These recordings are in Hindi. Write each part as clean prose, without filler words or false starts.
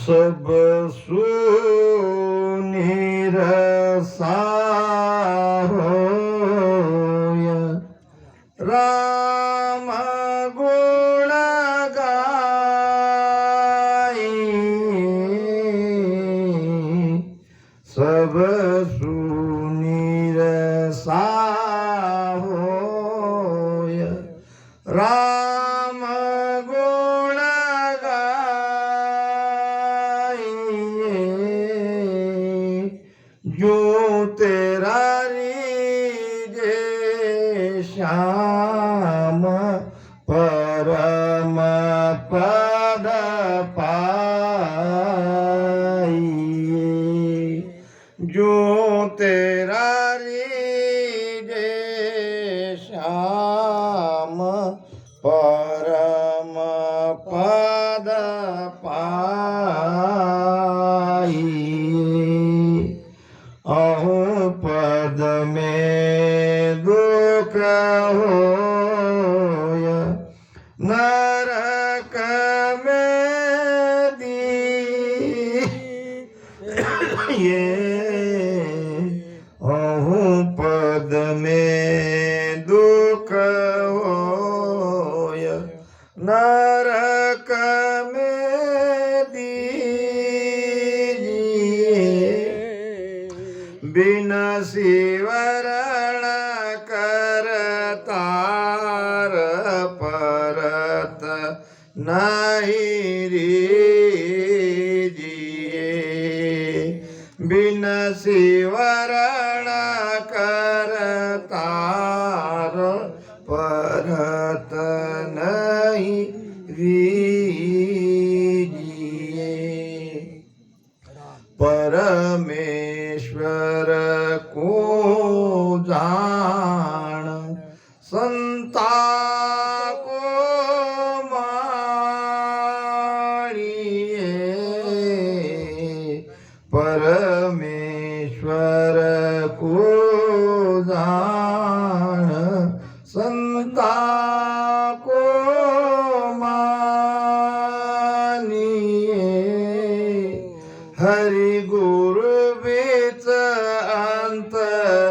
सब सुनिरसा होय राम गुण गाई सब सुनिरसा होय राम गुण जो तेरा रीजे श्याम परम पद पाइए जो तेरा रीजे श्याम परम पद पाइए अहो पद में दुख होय नरक में दिए अहो पद में दुख होय नरक में बिन शिवरण करतार परत नहीं रीजिए बिन शिवरण करतार परत नहीं रीजिए परमेश्वर को जान संता को मानिए परमेश्वर को जान संता को मानिए हरि गुरु बीच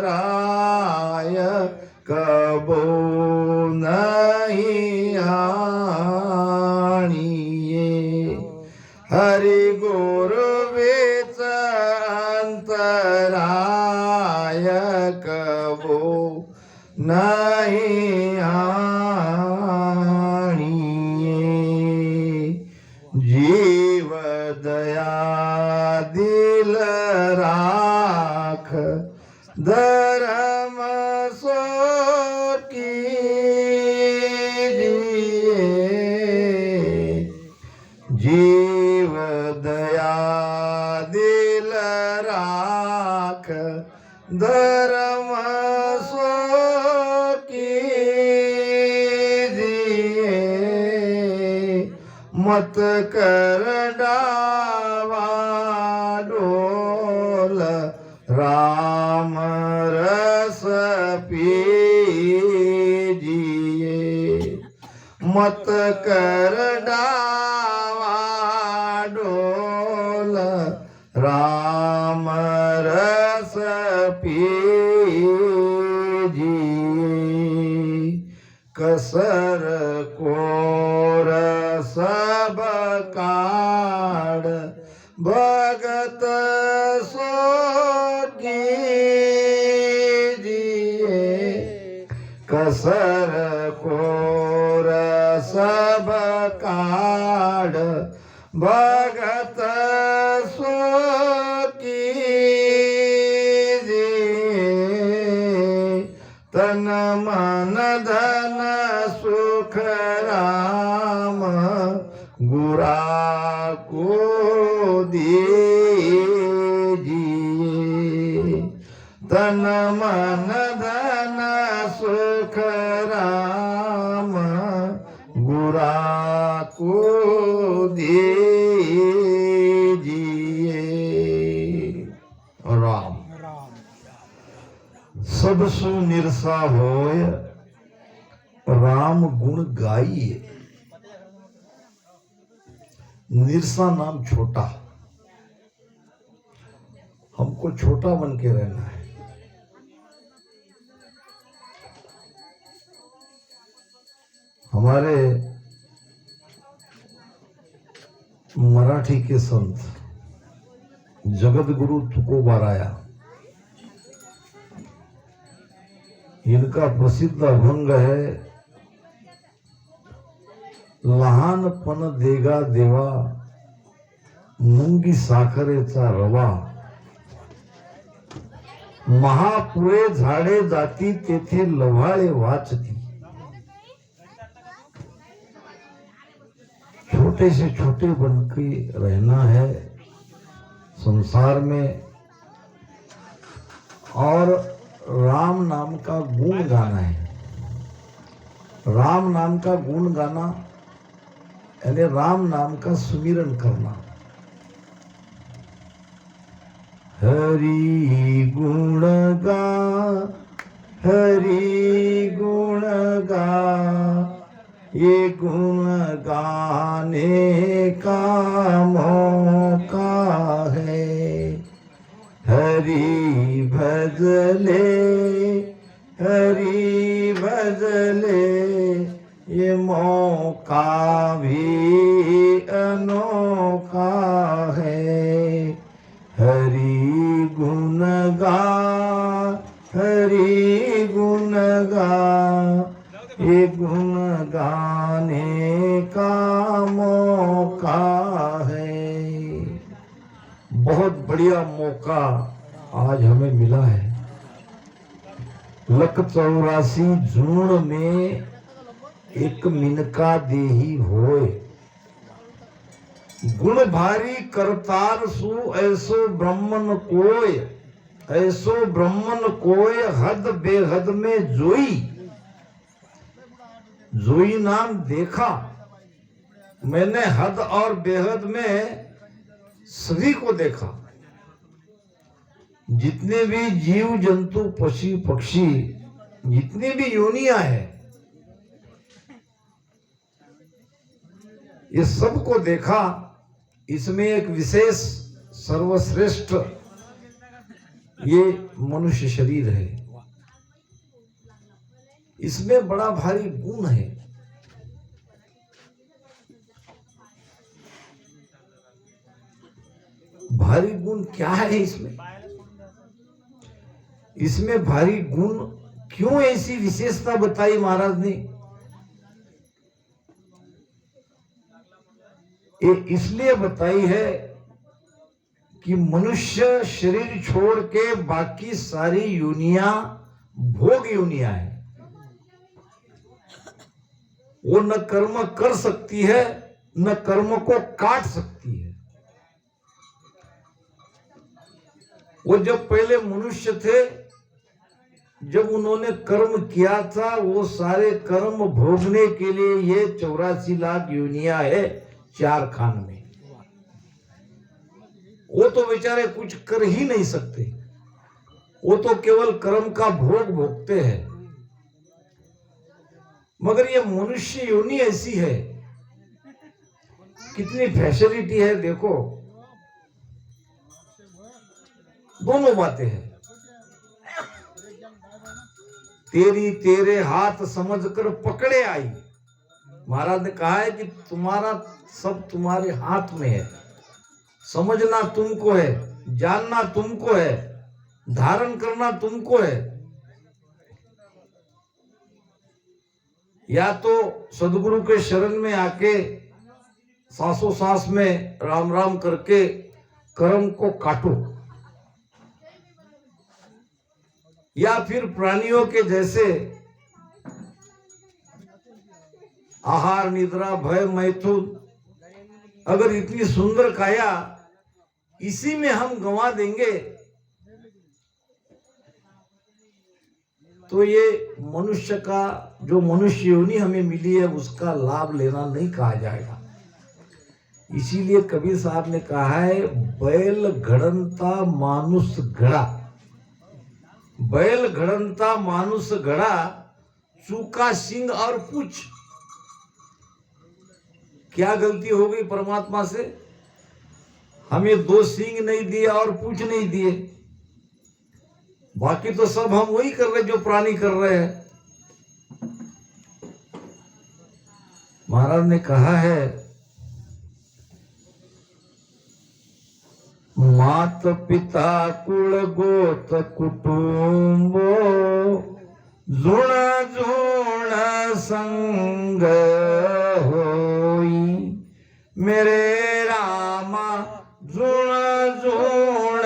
अंतराय कबो नहीं आनिए हरि गुरु बीच अंतराय कबो नहीं आनिए जीव दया दिल राख धर्म सो कीजिए जीव दया दिल राख धर्म सो कीजिए मत कर डावा डोल राम रस पीजिए मत कर डावा डोल राम रस पीजिए कसर कोर सब काढ़ भगत सो कीजिए कसर कोर सब काढ़ भगत सो कीजिए तन मन धन सुख राम गुरा को दीजिए तन मन धन सुख राम गुरा को दीजिए राम सब सु निरसा होय राम गुण गाइए निरसा नाम छोटा, हमको छोटा बन के रहना है। हमारे मराठी के संत जगत गुरु तुकोबाराया, इनका प्रसिद्ध अभंग है, लहानपण देगा देवा मुंगी साखरेचा रवा, महापुरे झाडे जाती तेथे लव्हाळे वाचती। छोटे से छोटे बन के रहना है संसार में, और राम नाम का गुण गाना है। राम नाम का गुण गाना यानी राम नाम का सुमिरन करना। हरि गुण गा, हरि गुण गा, ये गुण गाने का मौका है। हरि भजले, हरि भजले, ये मौका भी अनोखा है। हरि गुण गा, हरि गुण गा, ये गुण गाने का मौका है। बहुत बढ़िया मौका आज हमें मिला है। लख 84 जून में एक मिनका देही होए, गुण भारी करतार सु ऐसो ब्रह्मन कोय, ऐसो ब्रह्मन कोय हद बेहद में जोई। जोई नाम देखा, मैंने हद और बेहद में सभी को देखा। जितने भी जीव जंतु पशु पक्षी, जितनी भी योनियां हैं, ये सबको देखा। इसमें एक विशेष सर्वश्रेष्ठ ये मनुष्य शरीर है, इसमें बड़ा भारी गुण है। भारी गुण क्या है इसमें? इसमें भारी गुण क्यों ऐसी विशेषता बताई महाराज ने? ये इसलिए बताई है कि मनुष्य शरीर छोड़ के बाकी सारी योनियां भोग योनियां है। वो न कर्म कर सकती है, न कर्म को काट सकती है। वो जब पहले मनुष्य थे, जब उन्होंने कर्म किया था, वो सारे कर्म भोगने के लिए ये 84 लाख योनियां है चार खान में। वो तो बेचारे कुछ कर ही नहीं सकते, वो तो केवल कर्म का भोग भोगते हैं। मगर ये मनुष्य योनि ऐसी है, कितनी फैसिलिटी है देखो। दोनों बातें हैं। तेरी तेरे हाथ समझकर पकड़े आई। महाराज ने कहा है कि तुम्हारा सब तुम्हारे हाथ में है। समझना तुमको है, जानना तुमको है, धारण करना तुमको है। या तो सदगुरु के शरण में आके सांसों सांस में राम राम करके कर्म को काटो, या फिर प्राणियों के जैसे आहार निद्रा भय मैथुन, अगर इतनी सुंदर काया इसी में हम गंवा देंगे तो ये मनुष्य का जो मनुष्य योनि हमें मिली है उसका लाभ लेना नहीं कहा जाएगा। इसीलिए कबीर साहब ने कहा है, बैल घड़नता मानुष घड़ा, बैल घड़नता मानुष घड़ा, चूका सिंह और पूछ। क्या गलती हो गई परमात्मा से? हमें 2 सींग नहीं दिए और पूंछ नहीं दिए, बाकी तो सब हम वही कर रहे जो प्राणी कर रहे हैं। महाराज ने कहा है, मात पिता कुल गोत कुटुंबो जुण जुण संग होई, मेरे रामा जुण जुण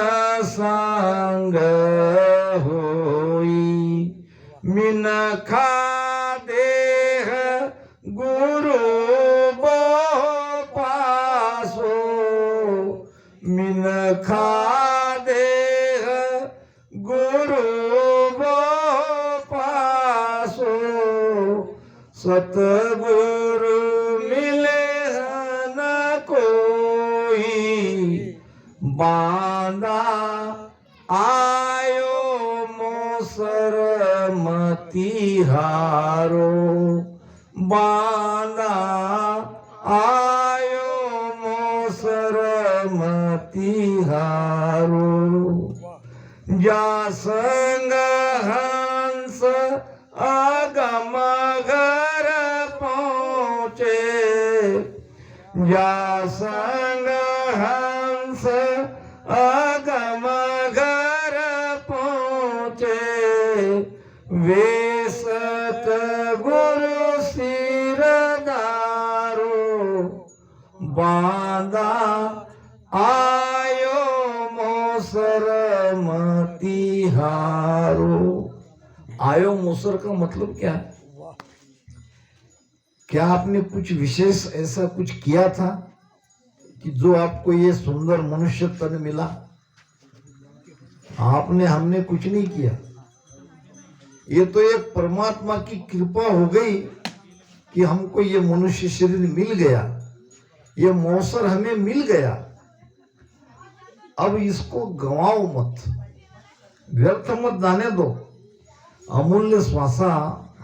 संग होई, मिनखा देह गुरु बो पासो, मिनखा देह गुरु बो पासो, सतगुरु मिले न कोई, बांधा आयो मोसर मतिहारो, बांधा आयो मोसर मतिहारो, जा संग हंस अगम घर पहुँचे, जा संग हंस अगम घर पहुँचे, वे सतगुरु सिरदारो, बांधा आयो मोसर मतिहारो। आयो मोसर का मतलब क्या है? क्या आपने कुछ विशेष ऐसा कुछ किया था कि जो आपको ये सुंदर मनुष्य तन मिला? आपने हमने कुछ नहीं किया, ये तो एक परमात्मा की कृपा हो गई कि हमको ये मनुष्य शरीर मिल गया, ये मौसर हमें मिल गया। अब इसको गंवाओ मत, व्यर्थ मत जाने दो। अमूल्य श्वासा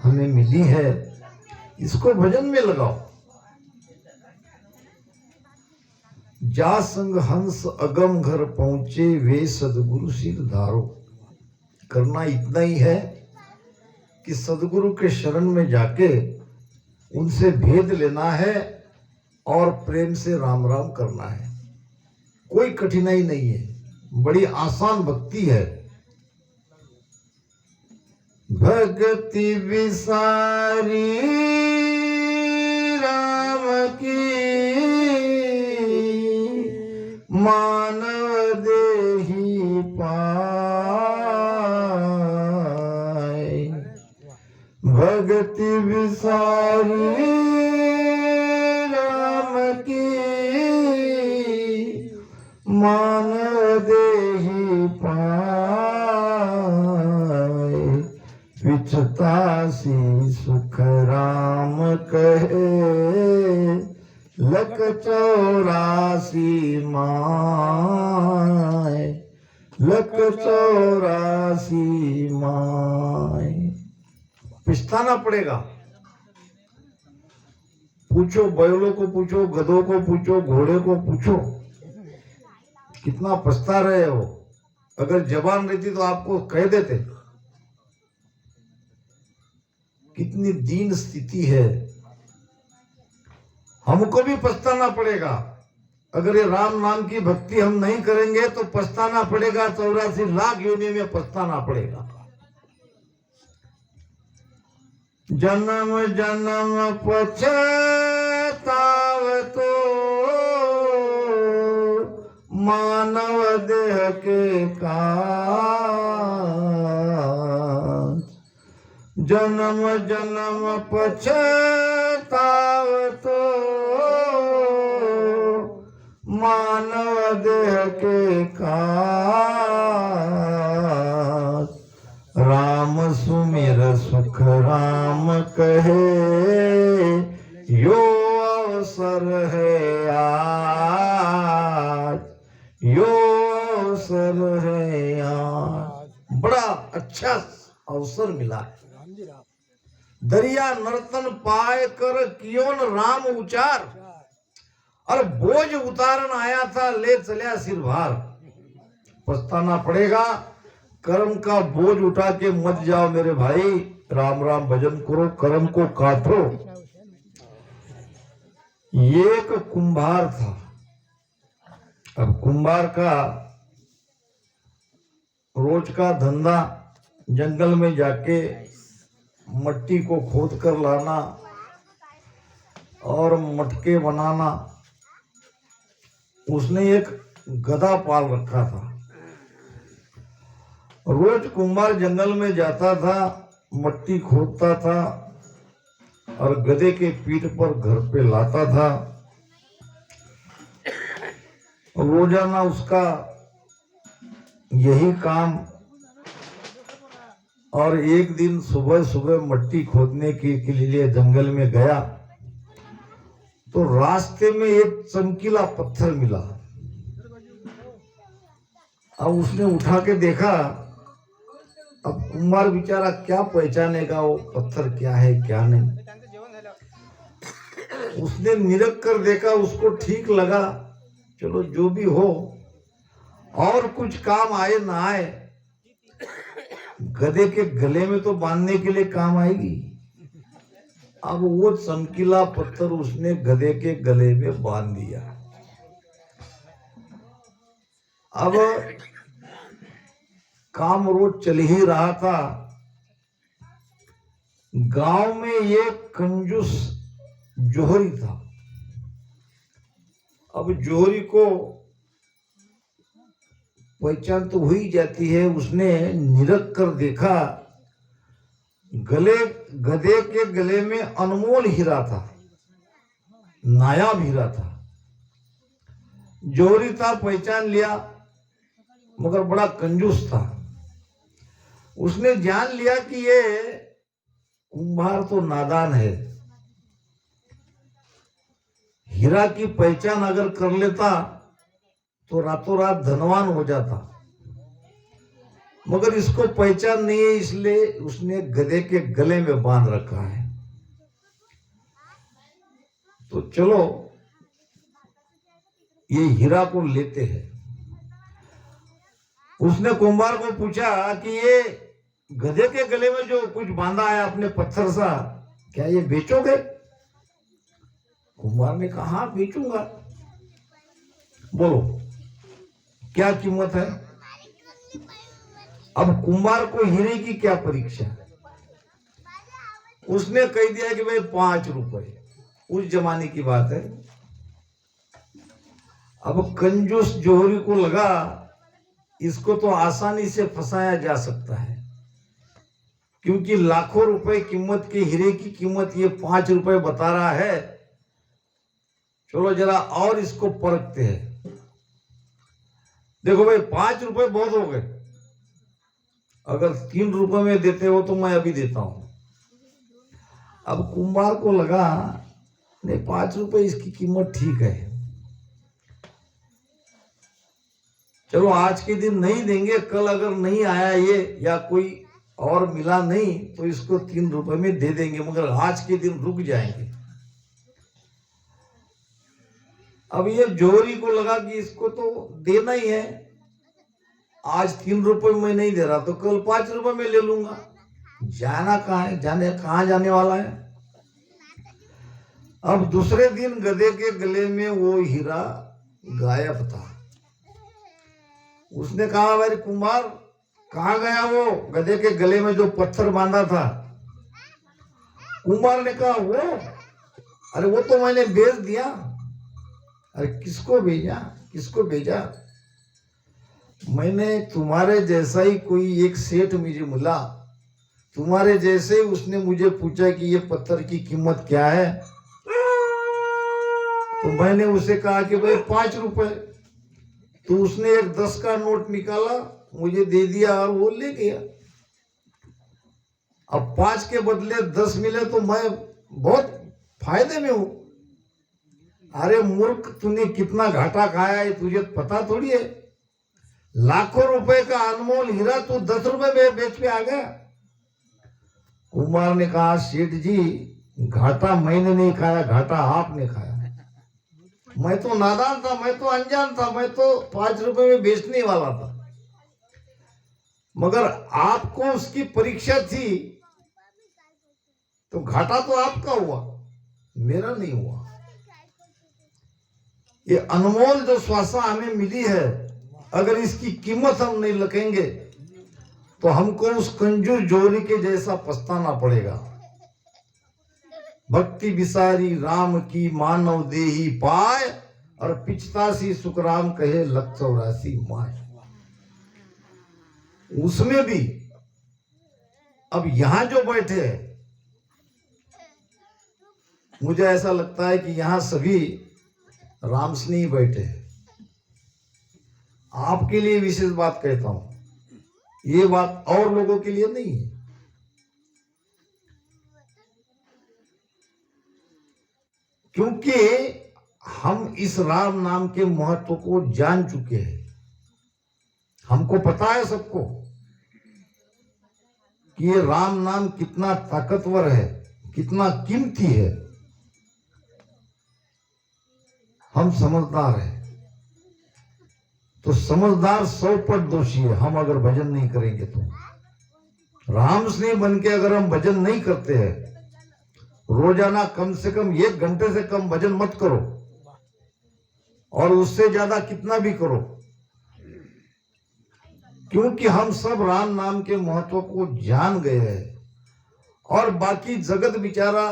हमें मिली है, इसको भजन में लगाओ। जा संग हंस अगम घर पहुंचे, वे सदगुरु सिर धारो। करना इतना ही है कि सदगुरु के शरण में जाके उनसे भेद लेना है और प्रेम से राम राम करना है। कोई कठिनाई नहीं है, बड़ी आसान भक्ति है। भक्ति विसारी राम की, मानव देहि पाए। भक्ति विसारी राम की, मानव देहि पाए। पिछतासी सुख राम कहे, लख 84 माय, लख 84 माय। पछताना पड़ेगा। पूछो, बैलों को पूछो, गधों को पूछो, घोड़े को पूछो, कितना पछता रहे हो। अगर जबान रहती तो आपको कह देते। कितनी दीन स्थिति है। हमको भी पछताना पड़ेगा। अगर ये राम नाम की भक्ति हम नहीं करेंगे तो पछताना पड़ेगा। 84 लाख योनि में पछताना पड़ेगा। जन्म जन्म पछताव तो मानव देह के काज। जन्म जन्म पछताव तो मानव देह के काज। राम सुमिर सुख राम कहे, यो अवसर है आज, यो अवसर है आज। बड़ा अच्छा अवसर मिला है। दरिया नर्तन पाए कर कियोन राम उचार। और बोझ उतारन आया था, ले चलिया सिर भार। पछताना पड़ेगा, कर्म का बोझ उठा के मत जाओ मेरे भाई। राम राम भजन करो, कर्म को काटो। एक कुंभार था। अब कुंभार का रोज का धंधा जंगल में जाके मट्टी को खोद कर लाना और मटके बनाना। उसने एक गधा पाल रखा था। रोज कुंभार जंगल में जाता था, मट्टी खोदता था और गधे के पीठ पर घर पे लाता था। रोजाना उसका यही काम। और एक दिन सुबह सुबह मट्टी खोदने के लिए जंगल में गया तो रास्ते में एक चमकीला पत्थर मिला। अब उसने उठा के देखा। अब कुंभार बेचारा क्या पहचानेगा वो पत्थर क्या है क्या नहीं। उसने निरख कर देखा, उसको ठीक लगा, चलो जो भी हो, और कुछ काम आए ना आए, गधे के गले में तो बांधने के लिए काम आएगी। अब वो चमकीला पत्थर उसने गधे के गले में बांध दिया। अब काम रोज चल ही रहा था। गांव में एक कंजूस जोहरी था। अब जोहरी को पहचान तो हो ही जाती है। उसने निरख कर देखा, गधे के गले में अनमोल हीरा था, नायाब हीरा था। जोहरी था, पहचान लिया, मगर बड़ा कंजूस था। उसने जान लिया कि ये कुंभार तो नादान है। हीरा की पहचान अगर कर लेता तो रातों रात धनवान हो जाता, मगर इसको पहचान नहीं है, इसलिए उसने गधे के गले में बांध रखा है। तो चलो ये हीरा को लेते हैं। उसने कुंभार को पूछा कि ये गधे के गले में जो कुछ बांधा है अपने पत्थर सा, क्या ये बेचोगे? कुंभार ने कहा हाँ बेचूंगा। बोलो क्या कीमत है? अब कुंभार को हीरे की क्या परीक्षा? उसने कह दिया कि भाई 5 रुपए। उस जमाने की बात है। अब कंजूस जोहरी को लगा इसको तो आसानी से फंसाया जा सकता है, क्योंकि लाखों रुपए कीमत के हीरे की कीमत ये 5 रुपए बता रहा है। चलो जरा और इसको परखते हैं। देखो भाई 5 रुपए बहुत हो गए, अगर 3 रुपए में देते हो तो मैं अभी देता हूं। अब कुंभार को लगा नहीं 5 रुपए इसकी कीमत ठीक है, चलो आज के दिन नहीं देंगे, कल अगर नहीं आया ये या कोई और मिला नहीं तो इसको 3 रुपए में दे देंगे, मगर आज के दिन रुक जाएंगे। अब ये जोहरी को लगा कि इसको तो देना ही है, आज 3 रुपए में नहीं दे रहा तो कल 5 रुपए में ले लूंगा। जाना कहाँ है, कहाँ जाने वाला है। अब दूसरे दिन गधे के गले में वो हीरा गायब था। उसने कहा भाई कुंभार कहाँ गया वो गधे के गले में जो पत्थर बांधा था? कुंभार ने कहा वो, अरे वो तो मैंने बेच दिया। अरे किसको भेजा, किसको भेजा? मैंने तुम्हारे जैसा ही कोई एक सेठ मुझे मिला, तुम्हारे जैसे ही उसने मुझे पूछा कि ये पत्थर की कीमत क्या है, तो मैंने उसे कहा कि भाई 5 रुपए। तो उसने एक 10 का नोट निकाला, मुझे दे दिया और वो ले गया। अब 5 के बदले 10 मिले तो मैं बहुत फायदे में हूं। अरे मूर्ख, तूने कितना घाटा खाया है तुझे पता थोड़ी है। लाखों रुपए का अनमोल हीरा तू 10 रुपए में बेच के आ गया। कुंभार ने कहा सेठ जी घाटा मैंने नहीं खाया, घाटा आपने खाया। मैं तो नादान था, मैं तो अनजान था, मैं तो 5 रुपए में बेचने वाला था, मगर आपको उसकी परीक्षा थी तो घाटा तो आपका हुआ, मेरा नहीं हुआ। ये अनमोल जो श्वासा हमें मिली है, अगर इसकी कीमत हम नहीं रखेंगे तो हमको उस कंजूस जोरी के जैसा पछताना पड़ेगा। भक्ति बिसारी राम की मानव देही पाय, और पिछतासी सुखराम कहे लख 84 माय। उसमें भी अब यहां जो बैठे हैं, मुझे ऐसा लगता है कि यहां सभी राम स्नेही बैठे हैं। आपके लिए विशेष बात कहता हूं, ये बात और लोगों के लिए नहीं है। क्योंकि हम इस राम नाम के महत्व को जान चुके हैं। हमको पता है सबको कि ये राम नाम कितना ताकतवर है, कितना कीमती है। हम समझदार हैं, तो समझदार 100 पट दोषी है हम अगर भजन नहीं करेंगे तो। राम स्नेही बन के अगर हम भजन नहीं करते हैं, रोजाना कम से कम 1 घंटे से कम भजन मत करो, और उससे ज्यादा कितना भी करो, क्योंकि हम सब राम नाम के महत्व को जान गए हैं। और बाकी जगत बिचारा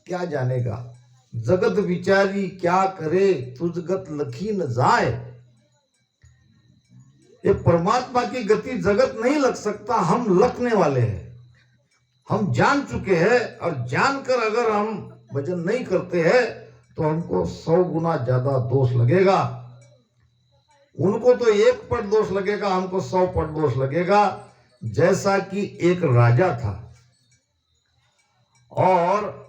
क्या जानेगा, जगत विचारी क्या करे, तुझगत लखी न जाए। ये परमात्मा की गति जगत नहीं लग सकता, हम लखने वाले हैं। हम जान चुके हैं, और जानकर अगर हम भजन नहीं करते हैं तो हमको 100 गुना ज्यादा दोष लगेगा। उनको तो 1 पट दोष लगेगा, हमको 100 पट दोष लगेगा। जैसा कि एक राजा था, और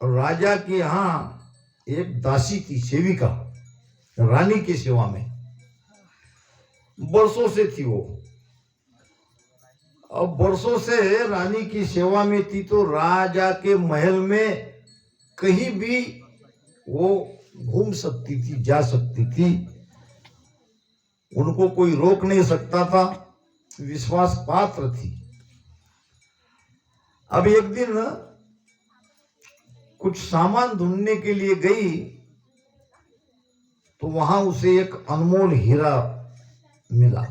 राजा के यहां एक दासी थी, सेविका, रानी की सेवा में बरसों से थी वो। अब बरसों से रानी की सेवा में थी, तो राजा के महल में कहीं भी वो घूम सकती थी, जा सकती थी, उनको कोई रोक नहीं सकता था, विश्वास पात्र थी। अब एक दिन कुछ सामान ढूंढने के लिए गई, तो वहां उसे एक अनमोल हीरा मिला।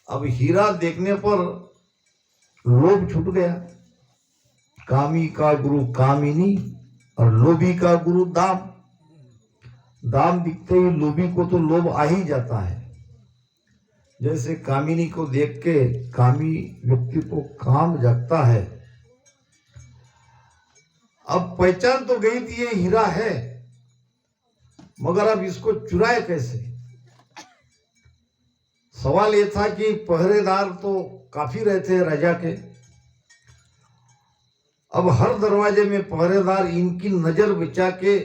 अब हीरा देखने पर लोभ छूट गया। कामी का गुरु कामिनी, और लोभी का गुरु दाम। दाम दिखते ही लोभी को तो लोभ आ ही जाता है। जैसे कामिनी को देख के कामी व्यक्ति को काम जगता है। अब पहचान तो गई थी ये हीरा है, मगर अब इसको चुराए कैसे। सवाल ये था कि पहरेदार तो काफी रहते हैं राजा के। अब हर दरवाजे में पहरेदार इनकी नजर बचा के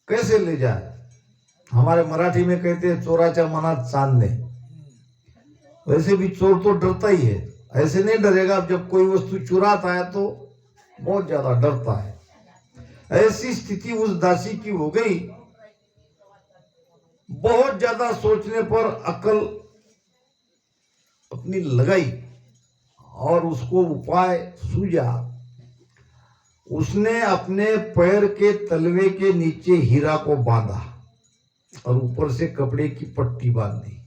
कैसे ले जाए। हमारे मराठी में कहते हैं चोराच्या मनात चांदणे। वैसे भी चोर तो डरता ही है, ऐसे नहीं डरेगा। जब कोई वस्तु चुराता है तो बहुत ज्यादा डरता है। ऐसी स्थिति उस दासी की हो गई। बहुत ज्यादा सोचने पर अकल अपनी लगाई और उसको उपाय सूझा। उसने अपने पैर के तलवे के नीचे हीरा को बांधा और ऊपर से कपड़े की पट्टी बांध दी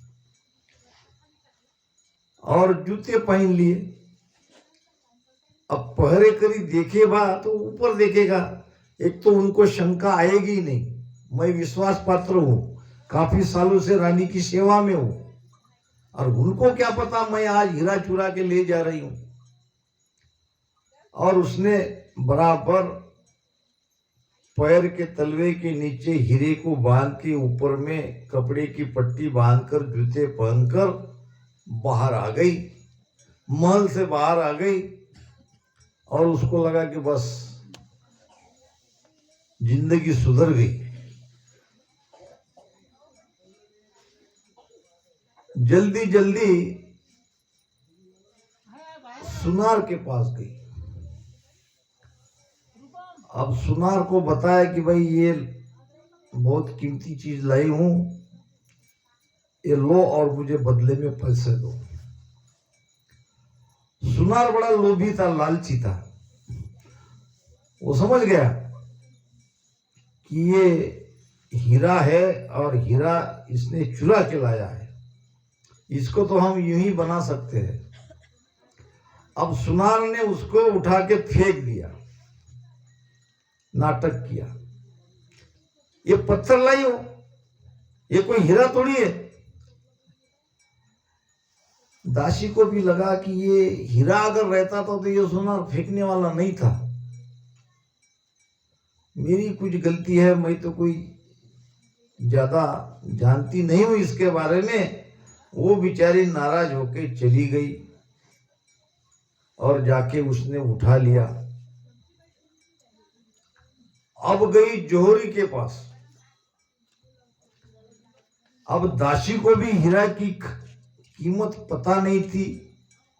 और जूते पहन लिए। अब पहरे करी देखेगा तो ऊपर देखेगा, एक तो उनको शंका आएगी ही नहीं, मैं विश्वास पात्र हूं, काफी सालों से रानी की सेवा में हूं, और उनको क्या पता मैं आज हीरा चुरा के ले जा रही हूं। और उसने बराबर पैर के तलवे के नीचे हीरे को बांध के ऊपर में कपड़े की पट्टी बांधकर जूते पहनकर बाहर आ गई, महल से बाहर आ गई। और उसको लगा कि बस जिंदगी सुधर गई। जल्दी जल्दी सुनार के पास गई अब सुनार को बताया कि भाई ये बहुत कीमती चीज लाई हूं, ये लो और मुझे बदले में पैसे दो। सुनार बड़ा लोभी था, लालची था। वो समझ गया कि ये हीरा है और हीरा इसने चुरा के लाया है, इसको तो हम यूं ही बना सकते हैं। अब सुनार ने उसको उठा के फेंक दिया, नाटक किया। ये पत्थर लाई हो, ये कोई हीरा थोड़ी है। दासी को भी लगा कि ये हीरा अगर रहता तो ये सुनार फेंकने वाला नहीं था। मेरी कुछ गलती है, मैं तो कोई ज्यादा जानती नहीं हूं इसके बारे में। वो बेचारी नाराज होके चली गई और जाके उसने उठा लिया। अब गई जोहरी के पास। अब दासी को भी हीरा की कीमत पता नहीं थी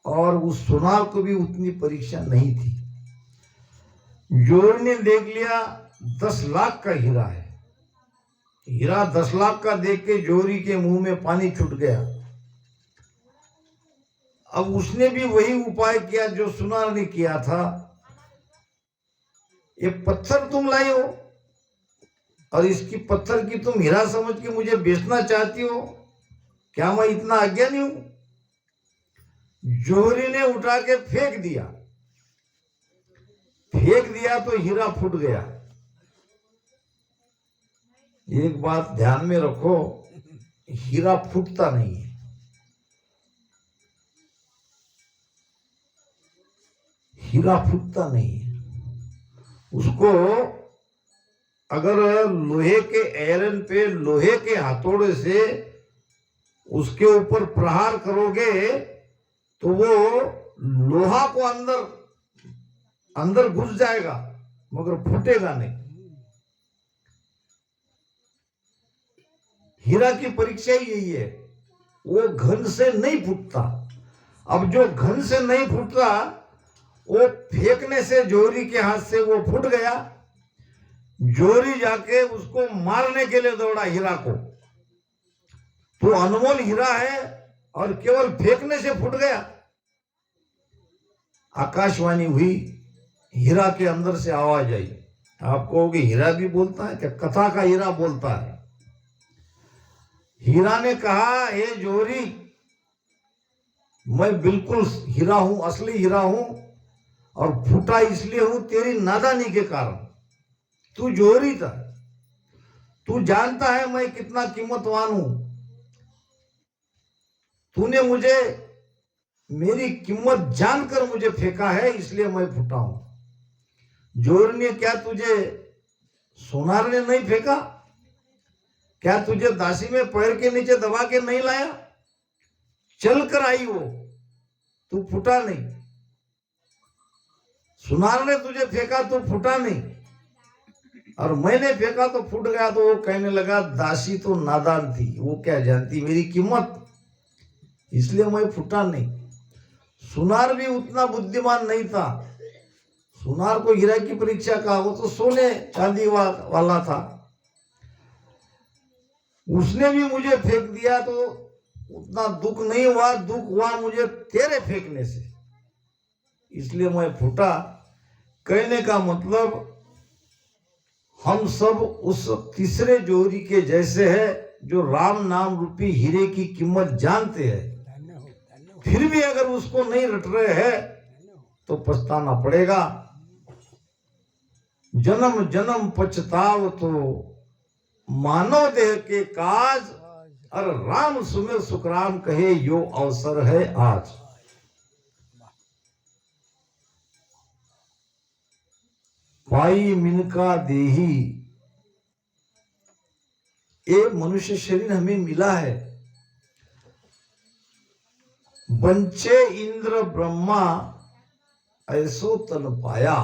और उस सुनार को भी उतनी परीक्षा नहीं थी। जोहरी ने देख लिया 10 लाख का हीरा है। हीरा 10 लाख का देख के जोहरी के मुंह में पानी छूट गया। अब उसने भी वही उपाय किया जो सुनार ने किया था। ये पत्थर तुम लाई हो और इसकी पत्थर की तुम हीरा समझ के मुझे बेचना चाहती हो, क्या मैं इतना अज्ञानी हूं? जोहरी ने उठा के फेंक दिया। फेंक दिया तो हीरा फूट गया। एक बात ध्यान में रखो, हीरा फूटता नहीं है। हीरा फूटता नहीं है। उसको अगर लोहे के आयरन पे लोहे के हथौड़े से उसके ऊपर प्रहार करोगे तो वो लोहा को अंदर घुस जाएगा मगर फूटेगा नहीं। हीरा की परीक्षा ही यही है, वो घन से नहीं फूटता। अब जो घन से नहीं फूटता वो फेंकने से जोहरी के हाथ से वो फूट गया। जोहरी जाके उसको मारने के लिए दौड़ा हीरा को। तो अनमोल हीरा है और केवल फेंकने से फूट गया। आकाशवाणी हुई, हीरा के अंदर से आवाज आई। आप कहोगे हीरा भी बोलता है क्या? कथा का हीरा बोलता है। हीरा ने कहा, हे जोहरी, मैं बिल्कुल हीरा हूं, असली हीरा हूं और फूटा इसलिए हूं तेरी नादानी के कारण। तू जोहरी था, तू जानता है मैं कितना कीमतवान हूं। तूने मुझे मेरी कीमत जानकर मुझे फेंका है, इसलिए मैं फूटा हूं। जोहरी ने, क्या तुझे सोनार ने नहीं फेंका? क्या तुझे दासी में पैर के नीचे दबा के नहीं लाया? चल कर आई वो, तू फूटा नहीं। सुनार ने तुझे फेंका तो फूटा नहीं और मैंने फेंका तो फूट गया। तो वो कहने लगा, दासी तो नादान थी, वो क्या जानती मेरी कीमत, इसलिए मैं फूटा नहीं। सुनार भी उतना बुद्धिमान नहीं था। सुनार को हीरा की परीक्षा का, वो तो सोने चांदी वाला था। उसने भी मुझे फेंक दिया तो उतना दुख नहीं हुआ, दुख हुआ मुझे तेरे फेंकने से, इसलिए मैं फूटा। कहने का मतलब हम सब उस तीसरे जोहरी के जैसे है जो राम नाम रूपी हीरे की कीमत जानते हैं, फिर भी अगर उसको नहीं रट रहे हैं तो पछताना पड़ेगा। जन्म जन्म पछताव तो मानव देह के काज, और राम सुमिर सुखराम कहे यो अवसर है आज। पाई मिनका देही, ये मनुष्य शरीर हमें मिला है। बंचे इंद्र ब्रह्मा ऐसो तन पाया।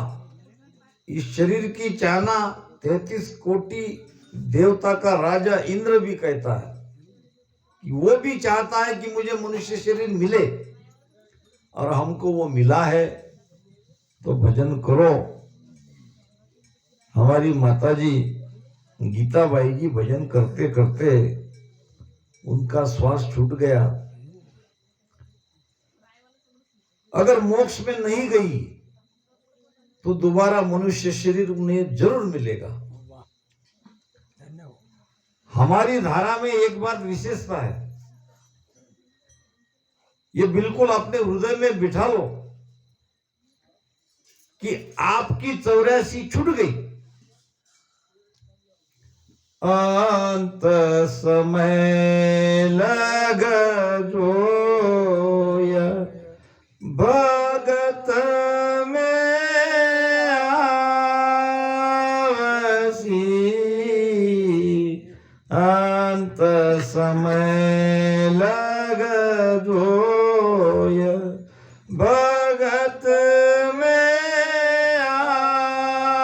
इस शरीर की चाहना 33 कोटि देवता का राजा इंद्र भी कहता है कि वो भी चाहता है कि मुझे मनुष्य शरीर मिले, और हमको वो मिला है। तो भजन करो, हमारी माताजी गीताबाई जी भजन करते करते उनका श्वास छूट गया। अगर मोक्ष में नहीं गई तो दोबारा मनुष्य शरीर उन्हें जरूर मिलेगा। हमारी धारा में एक बात विशेषता है, ये बिल्कुल अपने हृदय में बिठा लो कि आपकी 84 छूट गई। अंत समय लग जोय भगत में आवसी, अंत समय लग जोय भगत में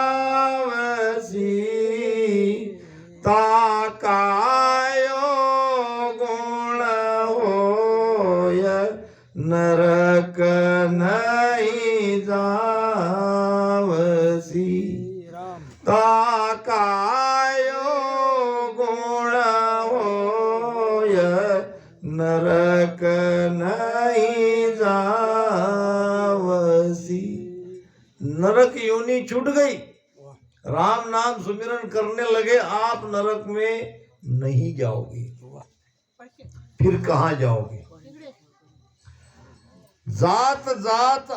आवसी, ताकायो गुण होय नरक नहीं जावसी, ताकायो गुण होय नरक नहीं जावसी। नरक योनि छूट गई, राम नाम सुमिरन करने लगे, आप नरक में नहीं जाओगे। फिर कहां जाओगे? जात जात